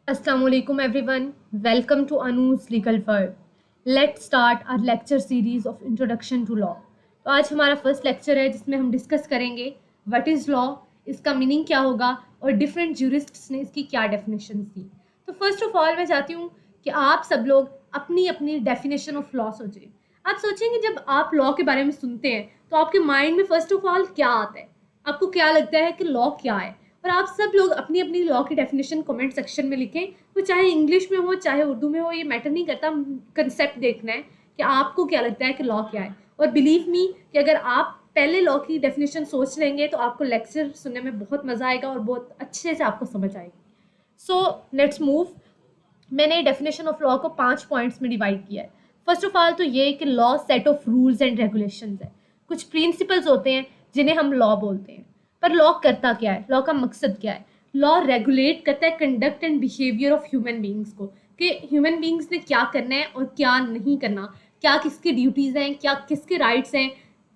Assalamualaikum everyone. Welcome to Anu's Legal World. Let's start our lecture series of Introduction to Law. तो आज हमारा first lecture है जिसमें हम डिस्कस करेंगे व्हाट इज़ लॉ, इसका मीनिंग क्या होगा और डिफरेंट ज्यूरिस्ट्स ने इसकी क्या डेफिनेशन दी। तो फर्स्ट ऑफ ऑल मैं चाहती हूँ कि आप सब लोग अपनी अपनी डेफिनेशन ऑफ लॉ सोचें। आप सोचेंगे जब आप लॉ के बारे में सुनते हैं तो आपके माइंड में फर्स्ट ऑफ ऑल क्या आता है, आपको क्या लगता है कि लॉ क्या है। और आप सब लोग अपनी अपनी लॉ की डेफिनेशन कमेंट सेक्शन में लिखें, वो चाहे इंग्लिश में हो चाहे उर्दू में हो, ये मैटर नहीं करता। कंसेप्ट देखना है कि आपको क्या लगता है कि लॉ क्या है। और बिलीव मी कि अगर आप पहले लॉ की डेफिनेशन सोच लेंगे तो आपको लेक्चर सुनने में बहुत मज़ा आएगा और बहुत अच्छे से आपको समझ आएगी। So let's move. मैंने डेफिनेशन ऑफ लॉ को 5 पॉइंट्स में डिवाइड किया है। फर्स्ट ऑफ ऑल तो ये कि law set of rules and regulations है। कुछ प्रिंसिपल्स होते हैं जिन्हें हम लॉ बोलते हैं। पर लॉ करता क्या है, लॉ का मकसद क्या है? लॉ रेगुलेट करता है conduct and behaviour of human beings को, कि ह्यूमन बींग्स ने क्या करना है और क्या नहीं करना, क्या किसकी ड्यूटीज़ हैं, क्या किसके राइट्स हैं,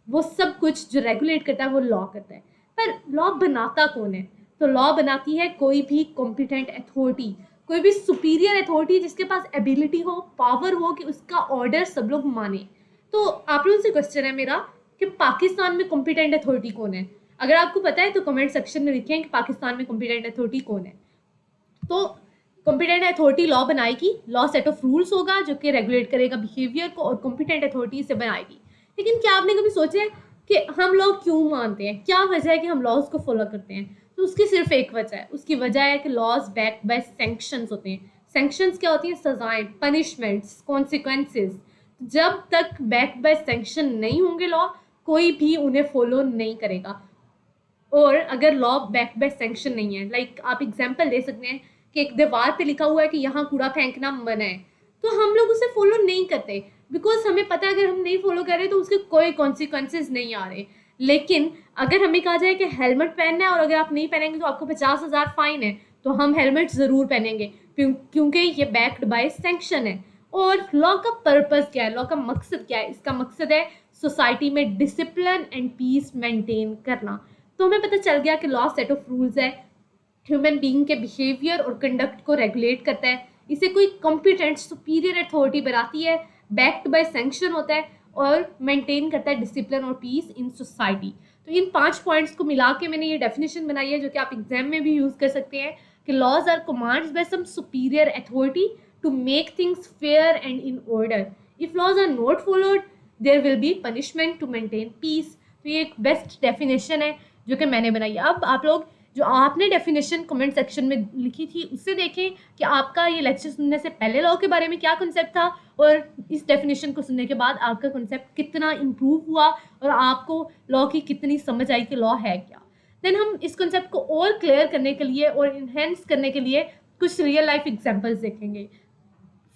वो सब कुछ जो रेगुलेट करता है वो लॉ करता है। पर लॉ बनाता कौन है? तो लॉ बनाती है कोई भी कॉम्पिटेंट अथॉरिटी, कोई भी सुपीरियर अथॉरिटी जिसके पास एबिलिटी हो, पावर हो कि उसका ऑर्डर सब लोग माने। तो आप लोगों से क्वेश्चन है मेरा कि पाकिस्तान में कॉम्पिटेंट अथॉरिटी कौन है? अगर आपको पता है तो कमेंट सेक्शन में लिखें कि पाकिस्तान में कॉम्पिटेंट अथॉरिटी कौन है। तो कॉम्पिटेंट अथॉरिटी लॉ बनाएगी, लॉ सेट ऑफ रूल्स होगा जो कि रेगुलेट करेगा बिहेवियर को और कॉम्पिटेंट अथॉरिटी से बनाएगी। लेकिन क्या आपने कभी सोचा है कि हम लॉ क्यों मानते हैं, क्या वजह है कि हम लॉज को फॉलो करते हैं? तो उसकी सिर्फ एक वजह है, उसकी वजह है कि लॉज बैक बाय सैंक्शंस होते हैं। सैंक्शंस क्या होती हैं? सजाएं, पनिशमेंट्स, कॉन्सिक्वेंसेस। जब तक बैक बाय सैंक्शन नहीं होंगे लॉ, कोई भी उन्हें फॉलो नहीं करेगा। और अगर लॉ बैक बाय सैंक्शन नहीं है, लाइक आप एग्जांपल दे सकते हैं कि एक दीवार पे लिखा हुआ है कि यहाँ कूड़ा फेंकना मना है, तो हम लोग उसे फॉलो नहीं करते बिकॉज हमें पता है अगर हम नहीं फॉलो कर रहे तो उसके कोई कॉन्सिक्वेंसेज नहीं आ रहे। लेकिन अगर हमें कहा जाए कि हेलमेट पहनना है और अगर आप नहीं पहनेंगे तो आपको 50,000 फाइन है, तो हम हेलमेट ज़रूर पहनेंगे क्योंकि ये बैक्ड बाय सैंक्शन है। और लॉ का पर्पस क्या है, लॉ का मकसद क्या है? इसका मकसद है सोसाइटी में डिसिप्लिन एंड पीस मेंटेन करना। तो हमें पता चल गया कि लॉ सेट ऑफ रूल्स है, ह्यूमन बीइंग के बिहेवियर और कंडक्ट को रेगुलेट करता है, इसे कोई कॉम्पिटेंट सुपीरियर अथॉरिटी बनाती है, बैक्ड बाय सैंक्शन होता है और मेंटेन करता है डिसिप्लिन और पीस इन सोसाइटी। तो इन 5 पॉइंट्स को मिला के मैंने ये डेफिनेशन बनाई है जो कि आप एग्जाम में भी यूज़ कर सकते हैं कि laws are commands by some superior authority to make things fair and in order. If laws are not followed there will be punishment to maintain peace. तो ये एक बेस्ट डेफिनेशन है जो कि मैंने बनाई। अब आप लोग जो आपने डेफिनेशन कमेंट सेक्शन में लिखी थी उससे देखें कि आपका ये लेक्चर सुनने से पहले लॉ के बारे में क्या कॉन्सेप्ट था और इस डेफिनेशन को सुनने के बाद आपका कॉन्सेप्ट कितना इम्प्रूव हुआ और आपको लॉ की कितनी समझ आई कि लॉ है क्या। देन हम इस कॉन्सेप्ट को और क्लियर करने के लिए और इन्हेंस करने के लिए कुछ रियल लाइफ एग्जाम्पल्स देखेंगे।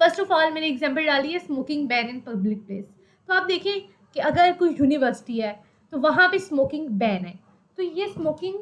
फर्स्ट ऑफ ऑल मैंने एग्जाम्पल डाली है smoking ban in public place. तो आप देखें कि अगर कोई यूनिवर्सिटी है तो वहाँ पे स्मोकिंग बैन है, तो ये स्मोकिंग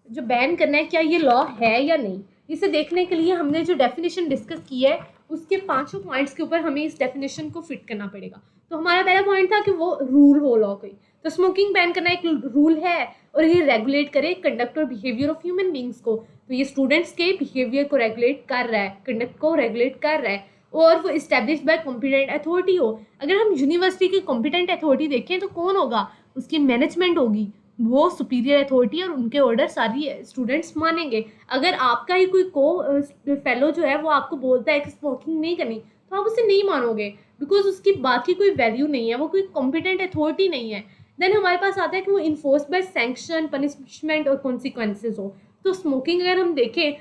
जो बैन करना है क्या ये लॉ है या नहीं, इसे देखने के लिए हमने जो डेफिनेशन डिस्कस की है उसके 5 पॉइंट्स के ऊपर हमें इस डेफिनेशन को फिट करना पड़ेगा। तो हमारा पहला पॉइंट था कि वो रूल हो लॉ कोई, तो स्मोकिंग बैन करना एक रूल है और ये रेगुलेट करे कंडक्ट और बिहेवियर ऑफ ह्यूमन बींग्स को। तो ये स्टूडेंट्स के बिहेवियर को रेगुलेट कर रहा है, कंडक्ट को रेगुलेट कर रहा है और वो इस्टेब्लिश बाय कॉम्पिटेंट अथॉरिटी हो। अगर हम यूनिवर्सिटी की कॉम्पिटेंट अथॉरिटी देखें तो कौन होगा? उसकी मैनेजमेंट होगी, वो सुपीरियर अथॉरिटी और उनके ऑर्डर सारी स्टूडेंट्स मानेंगे। अगर आपका ही कोई फेलो जो है वो आपको बोलता है कि स्मोकिंग नहीं करनी तो आप उसे नहीं मानोगे बिकॉज उसकी बात की कोई वैल्यू नहीं है, वो कोई कॉम्पिटेंट अथॉरिटी नहीं है। देन हमारे पास आता है कि वो इन्फोर्स बाय सैंक्शन, पनिशमेंट और कॉन्सिक्वेंसेज हो। तो स्मोकिंग अगर हम देखें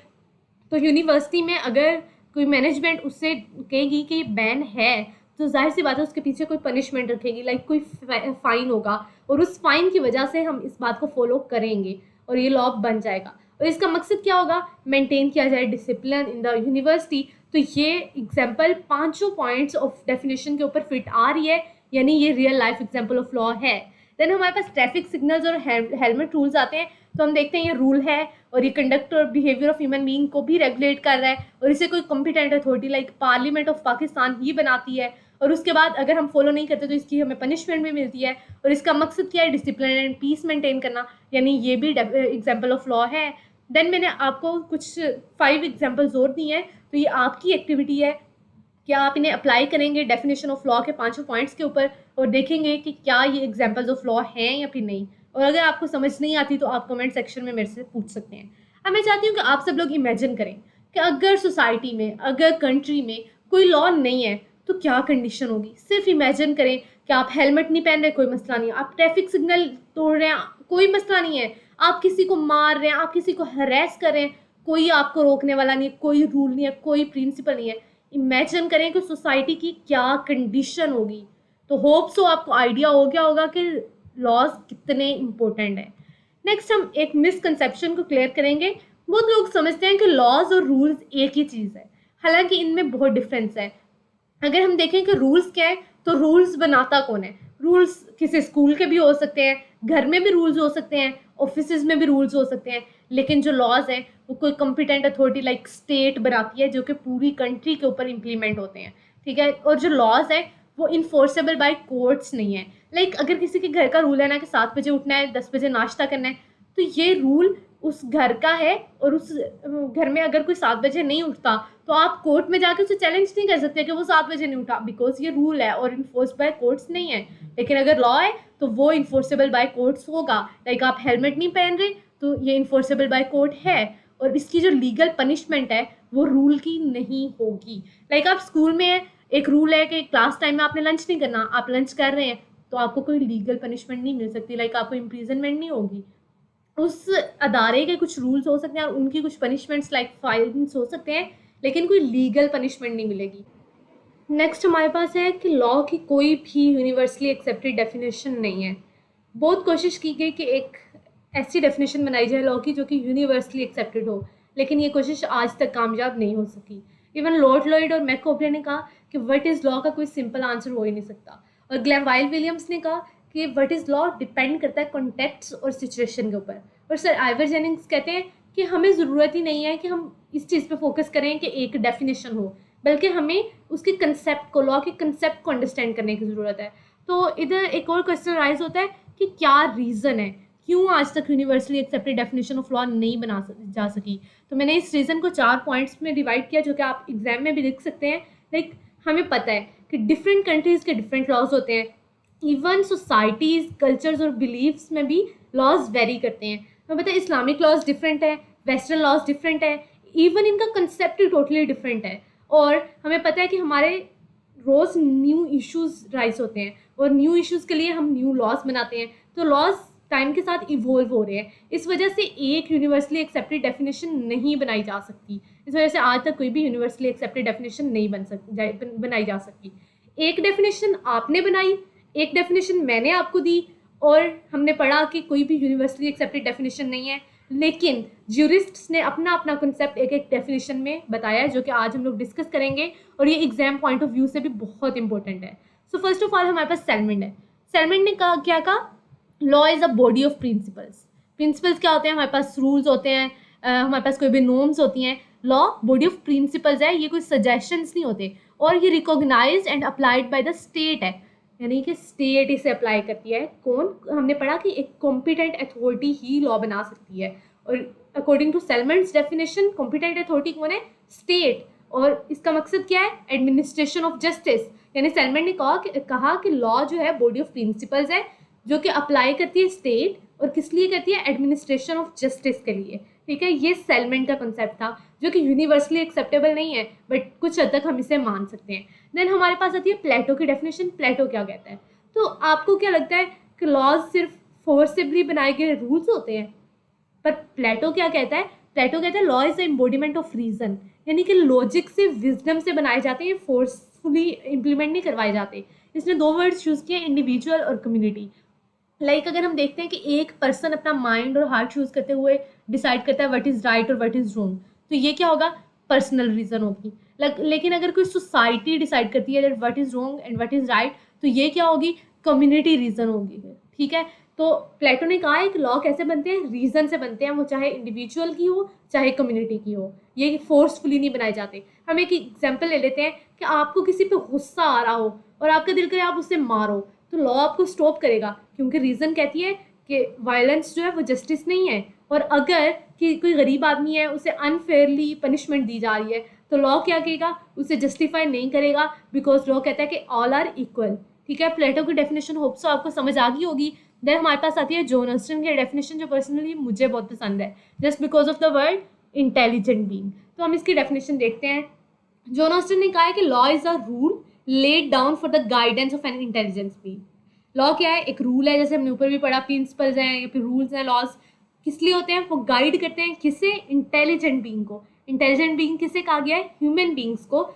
तो यूनिवर्सिटी में अगर कोई मैनेजमेंट उससे कहेगी कि बैन है तो जाहिर सी बात है उसके पीछे कोई पनिशमेंट रखेगी, लाइक कोई फाइन होगा और उस फाइन की वजह से हम इस बात को फॉलो करेंगे और ये लॉ बन जाएगा। और इसका मकसद क्या होगा? मेंटेन किया जाए डिसिप्लिन इन द यूनिवर्सिटी। तो ये एग्जाम्पल 5 पॉइंट्स ऑफ डेफिनेशन के ऊपर फिट आ रही है, यानी ये real life example of law है। देन हमारे पास ट्रैफिक सिग्नल्स और हेलमेट रूल्स आते हैं। तो हम देखते हैं ये रूल है और ये कंडक्ट और बिहेवियर ऑफ ह्यूमन बीइंग को भी रेगुलेट कर रहा है और इसे कोई competent authority like parliament of Pakistan ही बनाती है। और उसके बाद अगर हम फॉलो नहीं करते तो इसकी हमें पनिशमेंट भी मिलती है और इसका मकसद क्या है? डिसिप्लिन एंड पीस मेंटेन करना, यानी ये भी एग्जाम्पल ऑफ लॉ है। देन मैंने आपको कुछ 5 एग्जाम्पल्स और दिए हैं, तो ये आपकी एक्टिविटी है कि आप इन्हें अप्लाई करेंगे डेफिनेशन ऑफ लॉ के 5 पॉइंट्स के ऊपर और देखेंगे कि क्या ये एग्जाम्पल्स ऑफ लॉ हैं या फिर नहीं। और अगर आपको समझ नहीं आती तो आप कमेंट सेक्शन में मेरे से पूछ सकते हैं। अब मैं चाहती हूँ कि आप सब लोग इमेजिन करें कि अगर सोसाइटी में, अगर कंट्री में कोई लॉ नहीं है तो क्या कंडीशन होगी। सिर्फ इमेजिन करें कि आप हेलमेट नहीं पहन रहे, कोई मसला नहीं है, आप ट्रैफिक सिग्नल तोड़ रहे हैं, कोई मसला नहीं है, आप किसी को मार रहे हैं, आप किसी को हरेस कर रहे हैं, कोई आपको रोकने वाला नहीं है, कोई रूल नहीं है, कोई प्रिंसिपल नहीं है। इमेजिन करें कि सोसाइटी की क्या कंडीशन होगी। तो होप सो आपको आइडिया हो गया होगा कि लॉज कितने इंपॉर्टेंट है। नेक्स्ट हम एक मिसकंसेप्शन को क्लियर करेंगे। बहुत लोग समझते हैं कि लॉज और रूल्स एक ही चीज़ है, हालांकि इनमें बहुत डिफरेंस है। अगर हम देखें कि रूल्स क्या है, तो रूल्स बनाता कौन है। रूल्स किसी स्कूल के भी हो सकते हैं, घर में भी रूल्स हो सकते हैं, ऑफिस में भी रूल्स हो सकते हैं, लेकिन जो लॉज है वो कोई कॉम्पिटेंट अथॉरिटी लाइक स्टेट बनाती है, जो कि पूरी कंट्री के ऊपर इम्प्लीमेंट होते हैं, ठीक है। और जो लॉज है वो इन्फोर्सेबल बाय कोर्ट्स नहीं है। लाइक अगर किसी के घर का रूल है ना कि 7 बजे उठना है, 10 बजे नाश्ता करना है, तो ये रूल उस घर का है, और उस घर में अगर कोई 7 बजे नहीं उठता तो आप कोर्ट में जाके उसे चैलेंज नहीं कर सकते कि वो 7 बजे नहीं उठा, बिकॉज ये रूल है और इन्फोर्स बाय कोर्ट्स नहीं है। लेकिन अगर लॉ है तो वो इन्फोर्सेबल बाय कोर्ट्स होगा। लाइक आप हेलमेट नहीं पहन रहे तो ये इन्फोर्सेबल बाय कोर्ट है, और इसकी जो लीगल पनिशमेंट है वो रूल की नहीं होगी। लाइक आप स्कूल में एक रूल है कि क्लास टाइम में आपने लंच नहीं करना, आप लंच कर रहे हैं तो आपको कोई लीगल पनिशमेंट नहीं मिल सकती, लाइक आपको इम्प्रीजनमेंट नहीं होगी। उस अदारे के कुछ रूल्स हो सकते हैं और उनकी कुछ पनिशमेंट्स लाइक फाइन्स हो सकते हैं, लेकिन कोई लीगल पनिशमेंट नहीं मिलेगी। नेक्स्ट हमारे पास है कि लॉ की कोई भी यूनिवर्सली एक्सेप्टेड डेफिनेशन नहीं है। बहुत कोशिश की गई कि एक ऐसी डेफिनेशन बनाई जाए लॉ की जो कि यूनिवर्सली एक्सेप्टेड हो, लेकिन ये कोशिश आज तक कामयाब नहीं हो सकी। इवन लॉर्ड लॉयड और मैकओब्रे ने कहा कि व्हाट इज़ लॉ का कोई सिंपल आंसर हो ही नहीं सकता, और ग्लेनवाइल विलियम्स ने कहा कि व्हाट इज़ लॉ डिपेंड करता है कॉन्टेक्स्ट और सिचुएशन के ऊपर। और सर आइवर जेनिंग्स कहते हैं कि हमें ज़रूरत ही नहीं है कि हम इस चीज़ पे फोकस करें कि एक डेफिनेशन हो, बल्कि हमें उसके कंसेप्ट को, लॉ के कंसेप्ट को अंडरस्टैंड करने की ज़रूरत है। तो इधर एक और क्वेश्चन राइज होता है कि क्या रीज़न है क्यों आज तक universally accepted definition of law नहीं जा सकी। तो मैंने इस रीज़न को 4 पॉइंट्स में डिवाइड किया, जो कि आप एग्जाम में भी लिख सकते हैं। लाइक हमें पता है कि डिफरेंट कंट्रीज़ के डिफरेंट लॉज होते हैं, इवन सोसाइटीज़, कल्चर्स और बिलीव्स में भी लॉज वेरी करते हैं। हमें पता है इस्लामिक लॉज डिफरेंट है, वेस्टर्न लॉज डिफरेंट है, इवन इनका कंसेप्ट ही टोटली डिफरेंट है। और हमें पता है कि हमारे रोज़ न्यू इश्यूज राइज होते हैं, और न्यू इश्यूज के लिए हम न्यू लॉज बनाते हैं। तो लॉज टाइम के साथ इवोल्व हो रहे हैं, इस वजह से एक यूनिवर्सली एक्सेप्टेड डेफिनेशन नहीं बनाई जा सकती। इस वजह से आज तक कोई भी यूनिवर्सली एक्सेप्टेड डेफिनेशन नहीं बनाई जा सकती। एक डेफिनेशन आपने बनाई, एक डेफिनेशन मैंने आपको दी, और हमने पढ़ा कि कोई भी यूनिवर्सली एक्सेप्टेड डेफिनेशन नहीं है, लेकिन ज्यूरिस्ट्स ने अपना अपना कॉन्सेप्ट एक एक डेफिनेशन में बताया है, जो कि आज हम लोग डिस्कस करेंगे, और ये एग्जाम पॉइंट ऑफ व्यू से भी बहुत इंपॉर्टेंट है। सो फर्स्ट ऑफ ऑल हमारे पास सेलमेंट है। सेलमेंट ने कहा क्या कहा, law is a body of principles. Principles क्या होते हैं, हमारे पास रूल्स होते हैं, हमारे पास कोई भी नॉर्म्स होती हैं। लॉ बॉडी ऑफ प्रिंसिपल्स है, ये कोई सजेशंस नहीं होते, और ये recognised and applied by the state है, यानी कि स्टेट इसे अप्लाई करती है। कौन, हमने पढ़ा कि एक कॉम्पिटेंट अथॉरिटी ही लॉ बना सकती है, और according to Salmond's definition competent authority कौन है, स्टेट। और इसका मकसद क्या है, एडमिनिस्ट्रेशन ऑफ जस्टिस। यानी सेलमेंट ने कहा कि लॉ जो है बॉडी ऑफ प्रिंसिपल्स है, जो कि अप्लाई करती है स्टेट, और किस लिए करती है, एडमिनिस्ट्रेशन ऑफ जस्टिस के लिए, ठीक है। ये सेलमेंट का कंसेप्ट था, जो कि यूनिवर्सली एक्सेप्टेबल नहीं है, बट कुछ हद तक हम इसे मान सकते हैं। देन हमारे पास आती है प्लेटो की डेफिनेशन। प्लेटो क्या कहता है, तो आपको क्या लगता है कि लॉज सिर्फ फोर्सिबली बनाए गए रूल्स होते हैं, पर प्लेटो क्या कहता है, प्लेटो कहता है law is the embodiment of reason, यानी कि लॉजिक से, विजडम से बनाए जाते हैं, फोर्सफुली इम्प्लीमेंट नहीं करवाए जाते। इसने 2 वर्ड्स चूज किए, इंडिविजुअल और कम्युनिटी। लाइक अगर हम देखते हैं कि एक पर्सन अपना माइंड और हार्ट चूज करते हुए डिसाइड करता है व्हाट इज राइट और व्हाट इज रॉन्ग, तो ये क्या होगा, पर्सनल रीजन होगी। लेकिन अगर कोई सोसाइटी डिसाइड करती है that what is wrong and what is right, तो ये क्या होगी, कम्युनिटी रीजन होगी, ठीक है। तो प्लेटो ने कहा है कि लॉ कैसे बनते हैं, रीजन से बनते हैं, वो चाहे इंडिविजुअल की हो चाहे कम्युनिटी की हो, ये फोर्सफुली नहीं बनाए जाते। हम एक एग्जाम्पल ले लेते हैं कि आपको किसी पे गुस्सा आ रहा हो और आपका दिल करे आप उससे मारो, तो लॉ आपको स्टॉप करेगा, क्योंकि रीजन कहती है कि वायलेंस जो है वो जस्टिस नहीं है, और अगर कि कोई गरीब आदमी है उसे अनफेयरली पनिशमेंट दी जा रही है तो लॉ क्या कहेगा, उसे जस्टिफाई नहीं करेगा, बिकॉज लॉ कहता है कि ऑल आर इक्वल। ठीक है, प्लेटो की डेफिनेशन होप सो आपको समझ आ गई होगी। देन हमारे पास आती है जॉन ऑस्टिन की डेफिनेशन, जो पर्सनली मुझे बहुत पसंद है, just because of the word intelligent being. तो हम इसकी डेफिनेशन देखते हैं। जॉन ऑस्टिन ने कहा है कि law is a rule laid down for the guidance of N intelligence being. Law क्या है, एक रूल है, जैसे हमने ऊपर भी पढ़ा, प्रिंसिपल्स हैं या फिर रूल्स हैं, लॉज किस लिए होते हैं, वो गाइड करते हैं किसे, इंटेलिजेंट बीइंग को। इंटेलिजेंट बीइंग किसे कहा गया है, ह्यूमन बीइंग्स को।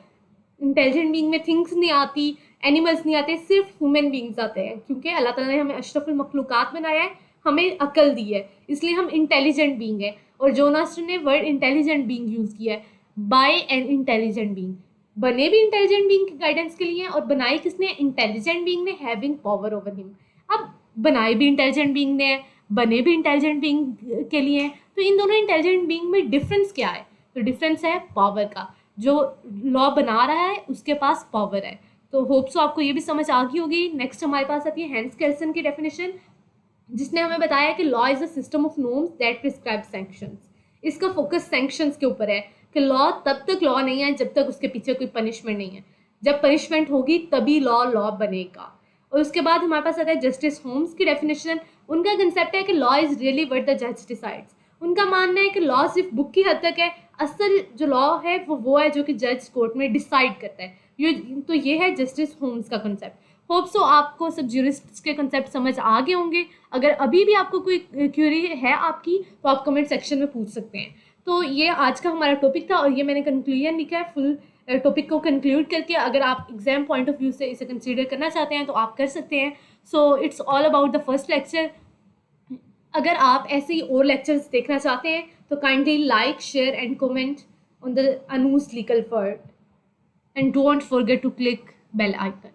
इंटेलिजेंट बीइंग में थिंग्स नहीं आती, एनिमल्स नहीं आते, सिर्फ ह्यूमन बीइंग्स आते हैं, क्योंकि अल्लाह ताला ने हमें अशरफुल मखलूकात बनाया है, हमें अकल दी है, इसलिए हम इंटेलिजेंट बीइंग है। और जॉन ऑस्टिन ने वर्ड इंटेलिजेंट बीइंग यूज किया है, बाय एन इंटेलिजेंट बीइंग। बने भी इंटेलिजेंट बीइंग की गाइडेंस के लिए और बनाई किसने, इंटेलिजेंट बीइंग ने, हैविंग पावर ओवर हिम। अब बनाए भी इंटेलिजेंट बीइंग ने, बने भी इंटेलिजेंट बीइंग के लिए, तो इन दोनों इंटेलिजेंट बीइंग में डिफरेंस क्या है, तो डिफरेंस है पावर का। जो लॉ बना रहा है उसके पास पावर है। तो होप सो आपको ये भी समझ आ गई होगी। नेक्स्ट हमारे पास आती है हैंस केल्सन की डेफिनेशन, जिसने हमें बताया कि law is a system of norms that prescribe sanctions. इसका फोकस सैंक्शंस के ऊपर है कि लॉ तब तक लॉ नहीं है जब तक उसके पीछे कोई पनिशमेंट नहीं है, जब पनिशमेंट होगी तभी लॉ लॉ बनेगा। और उसके बाद हमारे पास आता है जस्टिस होम्स की डेफिनेशन। उनका कंसेप्ट है कि law is really what the जज डिसाइड्स। उनका मानना है कि लॉ सिर्फ बुक की हद तक है, असल जो लॉ है वो है जो कि जज कोर्ट में डिसाइड करता है। ये है जस्टिस होम्स का कंसेप्ट। होप सो आपको सब ज्यूरिस्ट्स के कंसेप्ट समझ आ गए होंगे। अगर अभी भी आपको कोई क्यूरी है आपकी तो आप कमेंट सेक्शन में पूछ सकते हैं। तो ये आज का हमारा टॉपिक था और ये मैंने कंक्लूजन लिखा है फुल टॉपिक को कंक्लूड करके। अगर आप एग्जाम पॉइंट ऑफ व्यू से इसे कंसीडर करना चाहते हैं तो आप कर सकते हैं। So it's all about the first lecture. अगर आप ऐसे ही और लेक्चर्स देखना चाहते हैं तो kindly like, share and comment on the Anu's legal word and don't forget to click bell icon.